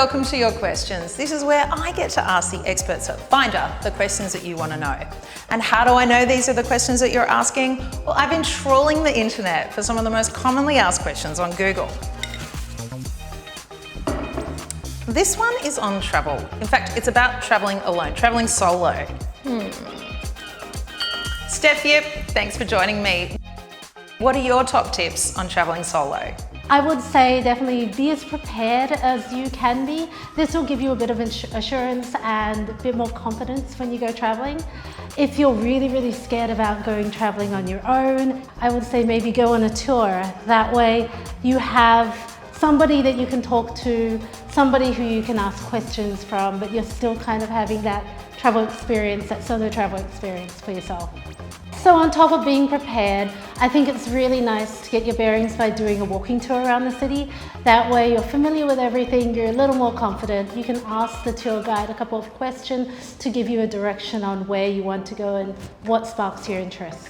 welcome to Your Questions. This is where I get to ask the experts at Finder the questions that you want to know. And how do I know these are the questions that you're asking? Well, I've been trawling the internet for some of the most commonly asked questions on Google. This one is on travel. In fact, it's about traveling alone, traveling solo. Stef Yip, thanks for joining me. What are your top tips on traveling solo? I would say definitely be as prepared as you can be. This will give you a bit of assurance and a bit more confidence when you go traveling. If you're really scared about going traveling on your own, I would say maybe go on a tour. That way you have somebody that you can talk to, somebody who you can ask questions from, but you're still kind of having that travel experience, that solo travel experience for yourself. So on top of being prepared, I think it's really nice to get your bearings by doing a walking tour around the city. That way you're familiar with everything, you're a little more confident. You can ask the tour guide a couple of questions to give you a direction on where you want to go and what sparks your interest.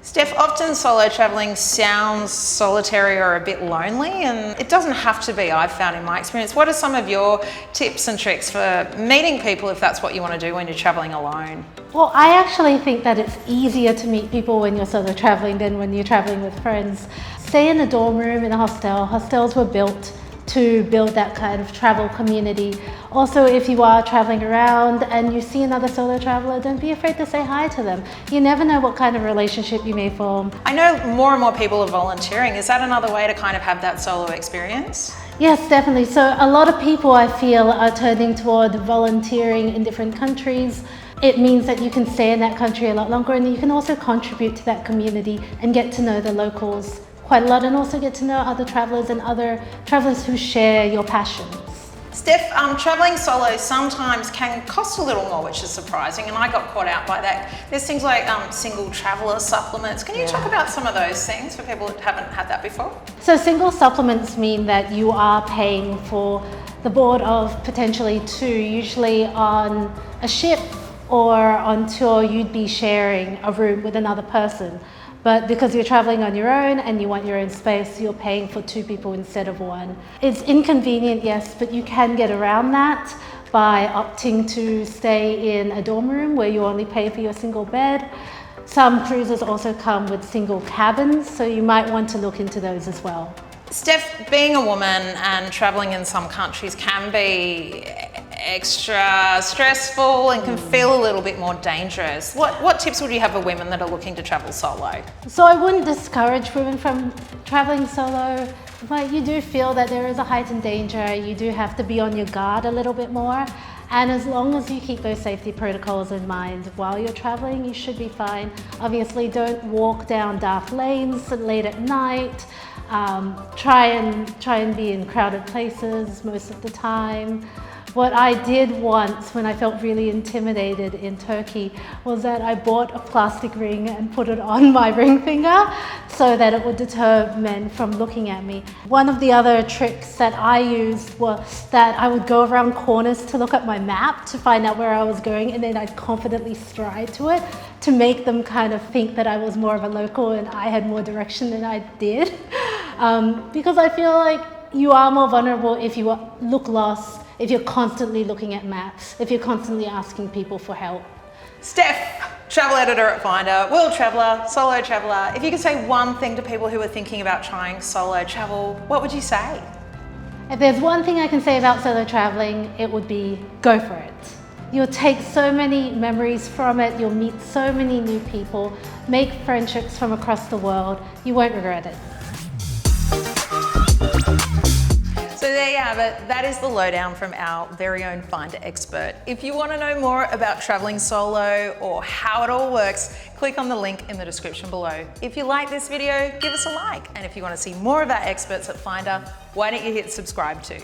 Stef, often solo traveling sounds solitary or a bit lonely, and it doesn't have to be, I've found in my experience. What are some of your tips and tricks for meeting people if that's what you want to do when you're traveling alone? Well, I actually think that it's easier to meet people when you're solo traveling than when you're traveling with friends. Stay in a dorm room in a hostel. Hostels were built to build that kind of travel community. Also, if you are traveling around and you see another solo traveler, don't be afraid to say hi to them. You never know what kind of relationship you may form. I know more and more people are volunteering. Is that another way to kind of have that solo experience? Yes, definitely. So a lot of people, I feel, are turning toward volunteering in different countries. It means that you can stay in that country a lot longer, and you can also contribute to that community and get to know the locals quite a lot, and also get to know other travelers and other travelers who share your passions. Stef, traveling solo sometimes can cost a little more, which is surprising, and I got caught out by that. There's things like single traveller supplements. Can you talk about some of those things for people that haven't had that before? So single supplements mean that you are paying for the board of potentially two, usually on a ship or on tour you'd be sharing a room with another person. But because you're traveling on your own and you want your own space, you're paying for two people instead of one. It's inconvenient, yes, but you can get around that by opting to stay in a dorm room where you only pay for your single bed. Some cruises also come with single cabins, so you might want to look into those as well. Stef, being a woman and traveling in some countries can be extra stressful and can feel a little bit more dangerous. What tips would you have for women that are looking to travel solo? So I wouldn't discourage women from traveling solo, but you do feel that there is a heightened danger. You do have to be on your guard a little bit more. And as long as you keep those safety protocols in mind while you're traveling, you should be fine. Obviously, don't walk down dark lanes late at night. Try and be in crowded places most of the time. What I did once when I felt really intimidated in Turkey was that I bought a plastic ring and put it on my ring finger so that it would deter men from looking at me. One of the other tricks that I used was that I would go around corners to look at my map to find out where I was going, and then I'd confidently stride to it to make them kind of think that I was more of a local and I had more direction than I did. Because I feel like you are more vulnerable if you look lost, if you're constantly looking at maps, if you're constantly asking people for help. Stef, travel editor at Finder, world traveller, solo traveller. If you could say one thing to people who are thinking about trying solo travel, what would you say? If there's one thing I can say about solo traveling, it would be go for it. You'll take so many memories from it, you'll meet so many new people, make friendships from across the world, you won't regret it. So there you have it. That is the lowdown from our very own Finder expert. If you want to know more about traveling solo or how it all works, click on the link in the description below. If you like this video, give us a like. And if you want to see more of our experts at Finder, why don't you hit subscribe too?